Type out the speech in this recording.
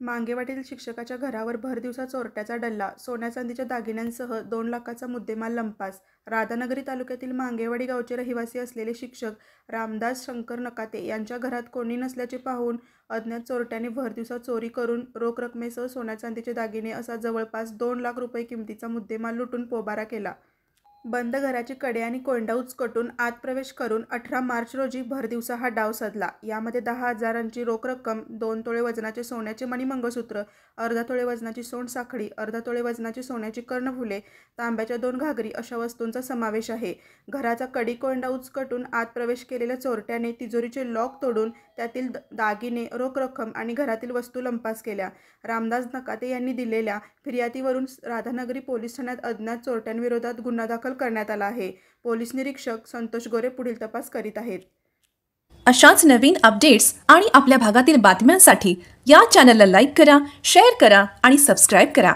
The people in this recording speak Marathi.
मांगेवाडीतील शिक्षकाच्या घरावर भरदिवसा चोरट्याचा डल्ला, सोन्या चांदीच्या दागिन्यांसह 2 लाखाचा मुद्देमाल लंपास. राधानगरी तालुक्यातील मांगेवाडी गावचे रहिवासी असलेले शिक्षक रामदास शंकर नकाते यांच्या घरात कोणी नसल्याचे पाहून अज्ञात चोरट्यांनी भरदिवसा चोरी करून रोख रकमेसह सोन्या चांदीचे दागिने असा जवळपास 2 लाख रुपये किमतीचा मुद्देमाल लुटून पोबारा केला. बंद घराची कडी आणि कोंडा उचकटून आत प्रवेश करून 18 मार्च रोजी भरदिवसा हा डाव साधला. यामध्ये 10,000ची रोख रक्कम, 2 तोळे वजनाचे सोन्याचे मणिमंगळसूत्र, अर्धा तोळे वजनाची सोनसाखळी, अर्धा तोळे वजनाची सोन्याची कर्णफुले, तांब्याच्या 2 घागरी अशा वस्तूंचा समावेश आहे. घराचा कडी कोंडा उचकटून आत प्रवेश केलेल्या चोरट्याने तिजोरीचे लॉक तोडून त्यातील दागिने, रोख रक्कम आणि घरातील वस्तू लंपास केल्या. रामदास नकाते यांनी दिलेल्या फिर्यादीवरून राधानगरी पोलीस ठाण्यात अज्ञात चोरट्यांविरोधात गुन्हा दाखल करण्यात आला आहे. पोलीस निरीक्षक संतोष गोरे पुढील तपास करीत आहेत. अशाच नवीन अपडेट्स आणि आपल्या भागातील बातम्यांसाठी या चॅनलला लाईक करा, शेअर करा आणि सबस्क्राईब करा.